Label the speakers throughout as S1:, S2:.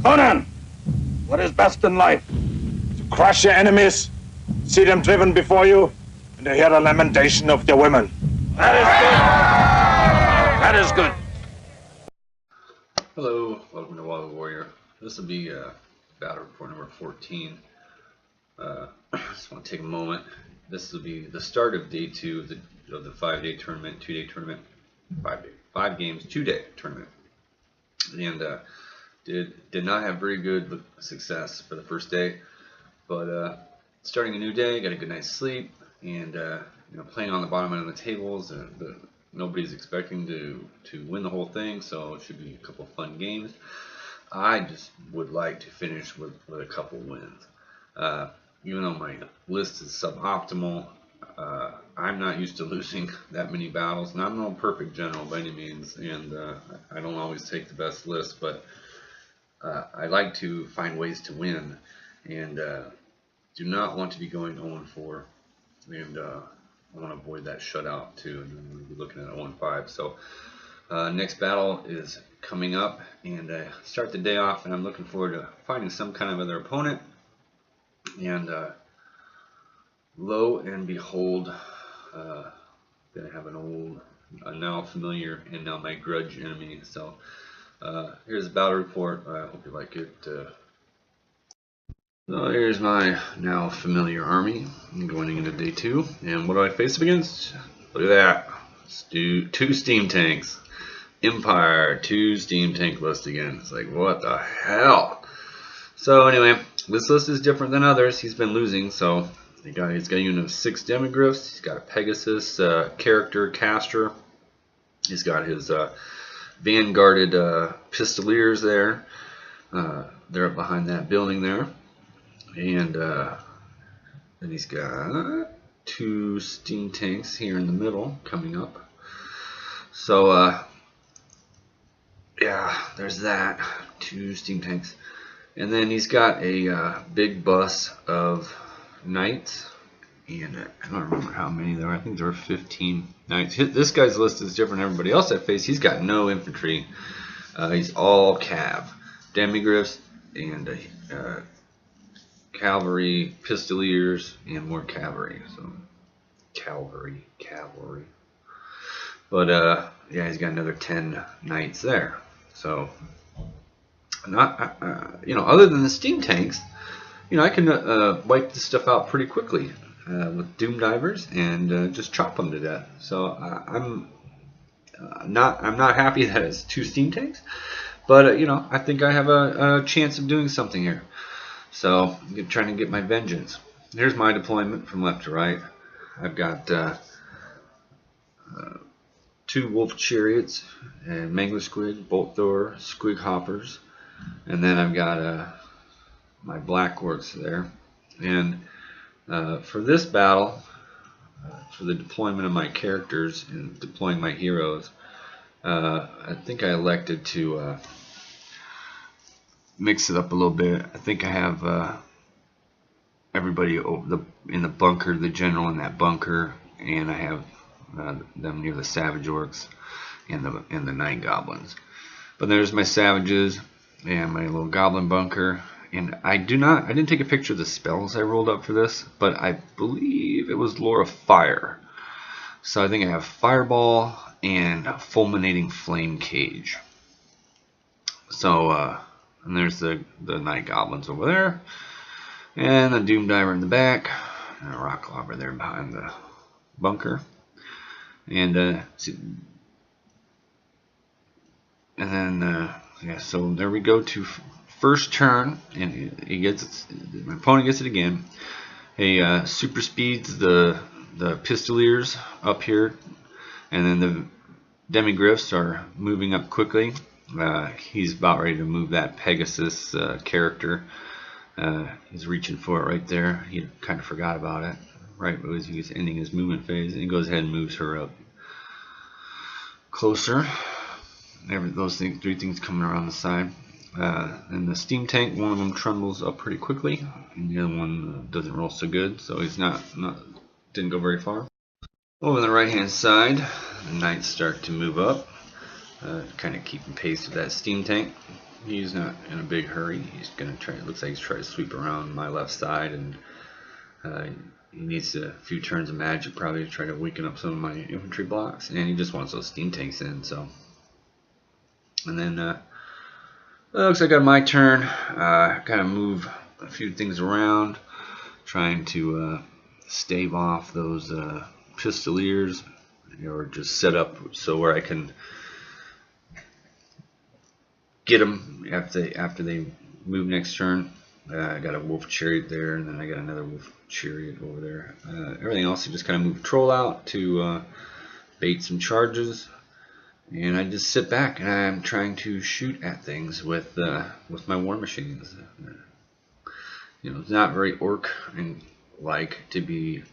S1: Conan, what is best in life? To crush your enemies, see them driven before you, and to hear the lamentation of their women. That is good. That is good.
S2: Hello, welcome to Wild Warrior. This will be battle report number 14. Just want to take a moment. This will be the start of day 2 of the 5-day tournament, 2-day tournament, 5 games, 2-day tournament. And did not have very good success for the first day, but starting a new day, got a good night's sleep, and playing on the bottom end of the tables. Nobody's expecting to win the whole thing, so it should be a couple of fun games. I just would like to finish with a couple wins. Even though my list is suboptimal, I'm not used to losing that many battles, and I'm no perfect general by any means, and I don't always take the best list, but I like to find ways to win, and do not want to be going 0-4, and I want to avoid that shutout too, and then we'll be looking at 0-5. So next battle is coming up, and start the day off, and I'm looking forward to finding some kind of other opponent. And lo and behold, gonna have a now familiar and now my grudge enemy. So here's the battle report. I hope you like it. So here's my now familiar army going into day 2, and what do I face up against? Look at that. Let's do 2 steam tanks. Empire, 2 steam tank list again. It's like, what the hell? So anyway, this list is different than others. He's been losing, so he's got a unit of 6 demigryphs. He's got a Pegasus character caster. He's got his vanguarded pistoliers there. They're up behind that building there. And then he's got 2 steam tanks here in the middle coming up. So yeah, there's that. 2 steam tanks. And then he's got a big bus of knights. And I don't remember how many there are. I think there are 15 knights. This guy's list is different than everybody else I face. He's got no infantry. He's all cav. Demigryphs and cavalry, pistoliers, and more cavalry. So cavalry. But yeah, he's got another 10 knights there. So not other than the steam tanks, I can wipe this stuff out pretty quickly with doom divers and just chop them to death. So I'm not happy that it's 2 steam tanks, but I think I have a chance of doing something here. So I'm trying to get my vengeance. Here's my deployment from left to right. I've got 2 wolf chariots and mangler squig, bolt thrower, squig hoppers, and then I've got my black orcs there. And for this battle, for the deployment of my characters and deploying my heroes, I think I elected to mix it up a little bit. I think I have everybody in the bunker, the general in that bunker, and I have them near the savage orcs and the night goblins. But there's my savages and my little goblin bunker. And I didn't take a picture of the spells I rolled up for this, but I believe it was Lore of Fire. So I think I have Fireball and Fulminating Flame Cage. So and there's the night goblins over there, and the doom diver in the back, and a rock clobber there behind the bunker. And then yeah, so there we go to first turn, and my opponent gets it again. He super speeds the pistoliers up here, and then the demigryphs are moving up quickly. He's about ready to move that Pegasus character. He's reaching for it right there. He kind of forgot about it right as he's ending his movement phase, and he goes ahead and moves her up closer. Those 3 things coming around the side. And the steam tank, one of them trundles up pretty quickly, and the other one doesn't roll so good, so he's didn't go very far. Over on the right hand side, the knights start to move up, kind of keeping pace with that steam tank. he's not in a big hurry. He's gonna try. It looks like he's trying to sweep around my left side, and he needs a few turns of magic probably to try to weaken up some of my infantry blocks, and he just wants those steam tanks in. So, and then it looks like on my turn, kind of move a few things around, trying to stave off those pistoliers, or just set up so where I can get them after they move next turn. I got a wolf chariot there, and then I got another wolf chariot over there. Everything else, I just kind of move patrol out to bait some charges, and I just sit back and I'm trying to shoot at things with my war machines. You know, it's not very orc and like to be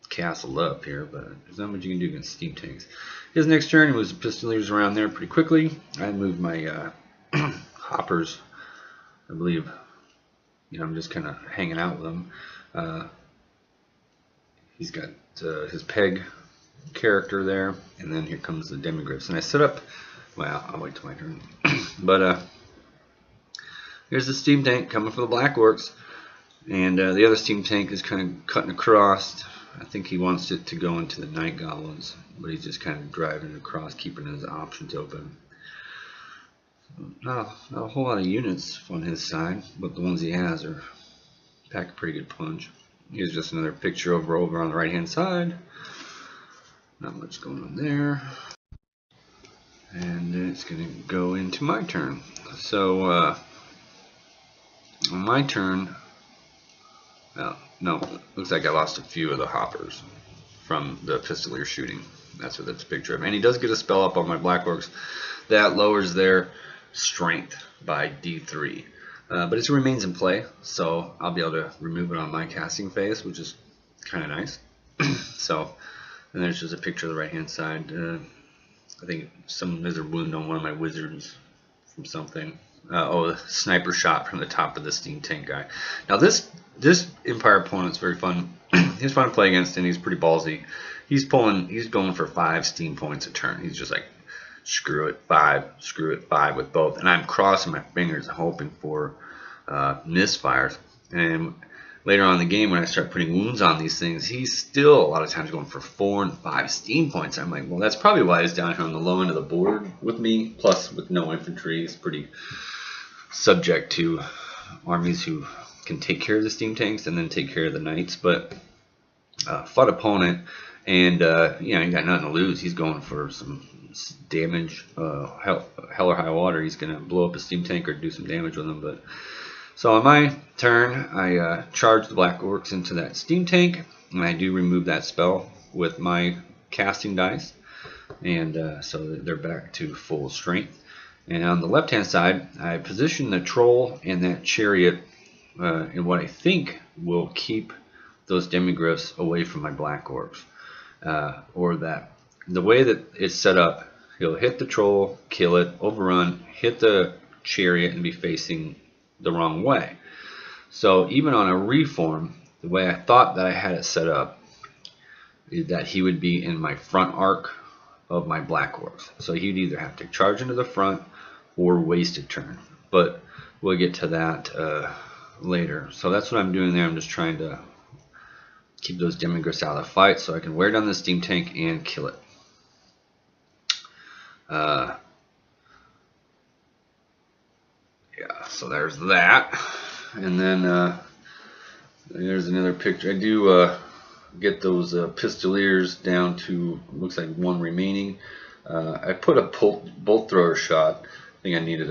S2: castled up here, but there's not much you can do against steam tanks. His next turn was pistoliers around there pretty quickly. I moved my hoppers, I believe. You know, I'm just kind of hanging out with him. He's got his peg character there, and then here comes the demigriffs. And I set up, well, I'll wait till my turn. But here's the steam tank coming for the black orcs, and the other steam tank is kind of cutting across. I think he wants it to go into the night goblins, but he's just kind of driving across, keeping his options open. Not a whole lot of units on his side, but the ones he has are pack a pretty good punch. Here's just another picture over on the right hand side. Not much going on there. And it's going to go into my turn. So on my turn, well, no, looks like I lost a few of the hoppers from the pistolier shooting. That's what that's a picture of. And he does get a spell up on my black orcs that lowers their strength by D3, but it remains in play, so I'll be able to remove it on my casting phase, which is kind of nice. So, and there's just a picture of the right hand side. I think there's a wound on one of my wizards from something. Oh, a sniper shot from the top of the steam tank guy. Now this Empire opponent's very fun. He's fun to play against, and he's pretty ballsy. He's going for 5 steam points a turn. He's just like, screw it, 5 with both. And I'm crossing my fingers hoping for misfires. And later on in the game, when I start putting wounds on these things, he's still a lot of times going for 4 and 5 steam points. I'm like, well, that's probably why he's down here on the low end of the board with me. Plus, with no infantry, he's pretty subject to armies who can take care of the steam tanks and then take care of the knights. But fun opponent, and you know, he got nothing to lose. He's going for some damage, hell or high water. He's going to blow up a steam tank or do some damage with them. But so on my turn, I charge the black orcs into that steam tank, and I do remove that spell with my casting dice, and so they're back to full strength. And on the left hand side, I position the troll and that chariot in what I think will keep those demigriffs away from my black orcs, or that the way that it's set up, he'll hit the troll, kill it, overrun, hit the chariot, and be facing the wrong way. So even on a reform, the way I thought that I had it set up is that he would be in my front arc of my black orcs. So he'd either have to charge into the front or waste a turn. But we'll get to that later. So that's what I'm doing there. I'm just trying to keep those demigriffs out of the fight so I can wear down the steam tank and kill it. Yeah, so there's that. And then there's another picture. I do get those pistoliers down to, looks like 1 remaining. I put a bolt thrower shot. I think I needed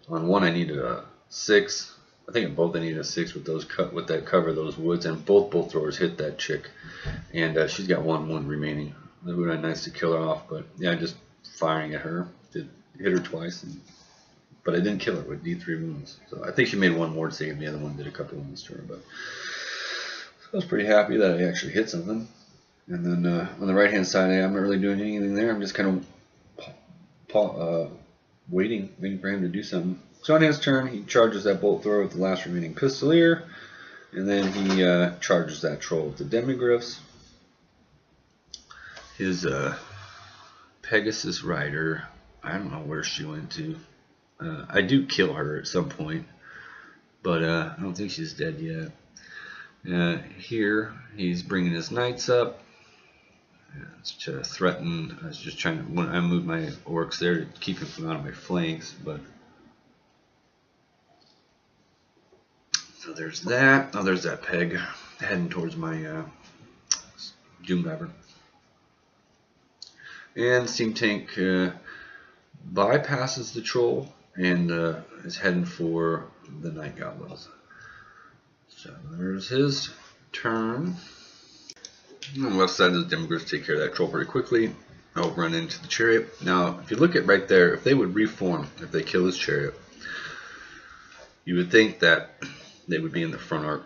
S2: on one I needed a 6. I think both I needed a 6 with those with that cover those woods, and both bolt throwers hit that chick, and she's got one wound remaining. It would have been nice to kill her off, but yeah, just firing at her did hit her twice, but I didn't kill her with D3 wounds. So I think she made 1 ward save, and the other one did a couple wounds to her. But I was pretty happy that I actually hit something. And then on the right hand side, I'm not really doing anything there. I'm just kind of waiting for him to do something. So on his turn, he charges that bolt thrower with the last remaining pistolier, and then he charges that troll with the demigriffs. His Pegasus rider, I don't know where she went to. I do kill her at some point, but I don't think she's dead yet. Here, he's bringing his knights up to threaten. I was just trying to, when I move my orcs there to keep him from out of my flanks, but so there's that. Oh, there's that peg heading towards my Doom Diver. And Steam Tank bypasses the troll and is heading for the Night Goblins. So there's his turn. On the left side of the Demogorgons take care of that troll pretty quickly. I'll run into the chariot. Now, if you look at right there, if they would reform, if they kill his chariot, you would think that they would be in the front arc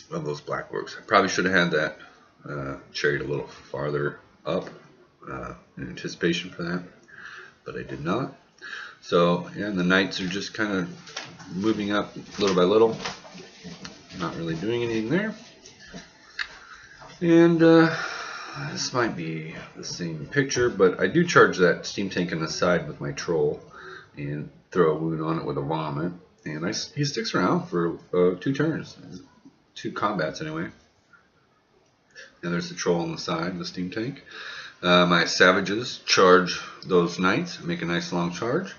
S2: of those black orcs. I probably should have had that chariot a little farther up in anticipation for that, but I did not. So, yeah, and the knights are just kind of moving up little by little, not really doing anything there. And this might be the same picture, but I do charge that Steam Tank on the side with my troll and throw a wound on it with a vomit, and he sticks around for 2 turns, 2 combats anyway. And there's the troll on the side, the Steam Tank. My savages charge those knights, make a nice long charge.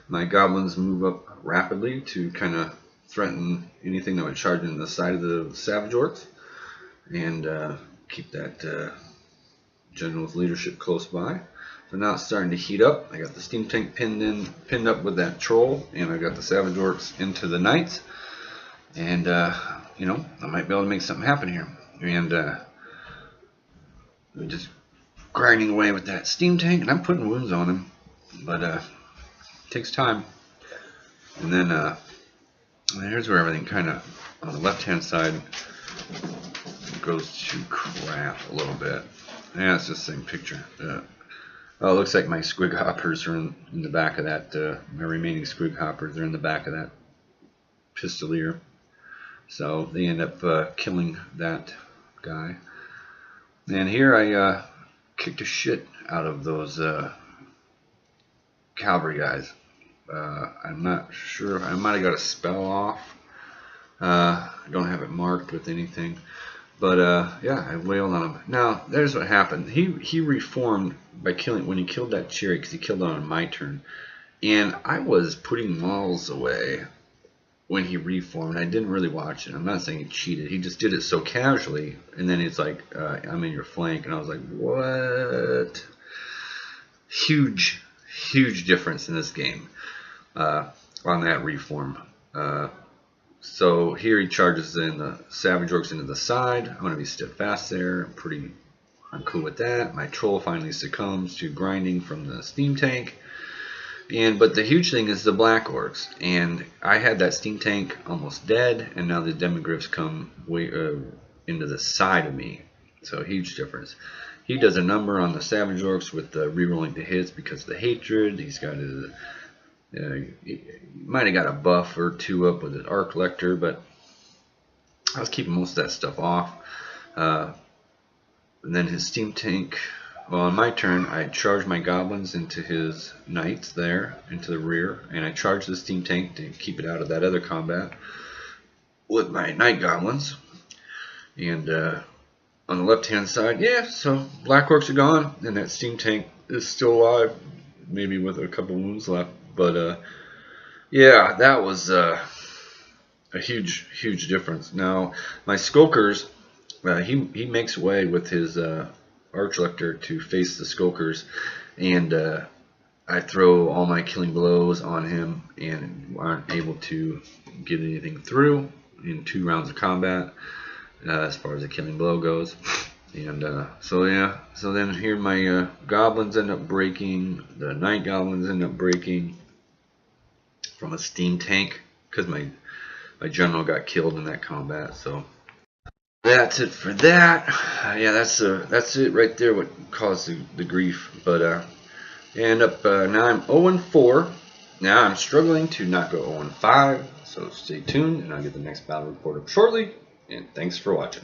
S2: My goblins move up rapidly to kind of threaten anything that would charge into the side of the savage orcs, and keep that general's leadership close by. So now it's starting to heat up. I got the Steam Tank pinned up with that troll, and I got the savage orcs into the knights, and you know, I might be able to make something happen here. And we're just grinding away with that Steam Tank, and I'm putting wounds on him, but it takes time. And then here's where everything kind of on the left hand side goes to crap a little bit. Yeah, it's just the same picture. Oh, it looks like my squig hoppers are in the back of that. My remaining squig hoppers are in the back of that pistolier. So they end up killing that guy. And here I kicked the shit out of those cavalry guys. I'm not sure. I might have got a spell off. I don't have it marked with anything. But yeah, I wailed on him. Now, there's what happened. He reformed by killing, when he killed that chariot, because he killed it on my turn. And I was putting models away when he reformed. I didn't really watch it. I'm not saying he cheated. He just did it so casually. And then it's like, I'm in your flank. And I was like, what? Huge, huge difference in this game on that reform. So here he charges in the savage orcs into the side. I'm going to be steadfast there. I'm cool with that. My troll finally succumbs to grinding from the Steam Tank. But the huge thing is the black orcs. And I had that Steam Tank almost dead, and now the demogryphs come way into the side of me. So huge difference. He does a number on the savage orcs with rerolling the hits because of the hatred. He's got his... he might have got a buff or 2 up with his arc lector, but I was keeping most of that stuff off. And then his Steam Tank, well, on my turn, I charged my goblins into his knights there, into the rear, and I charged the Steam Tank to keep it out of that other combat with my night goblins. And on the left hand side, yeah, so black orcs are gone, and that Steam Tank is still alive, maybe with a couple wounds left. But yeah, that was a huge, huge difference. Now my skulkers, he makes way with his arch lector to face the skulkers, and I throw all my killing blows on him and aren't able to get anything through in 2 rounds of combat as far as the killing blow goes. And so yeah, so then here my goblins end up breaking, the night goblins end up breaking from a Steam Tank because my general got killed in that combat. So that's it for that. Yeah, that's it right there, what caused the grief. But end up now I'm 0-4. Now I'm struggling to not go 0-5, so stay tuned and I'll get the next battle report up shortly, and thanks for watching.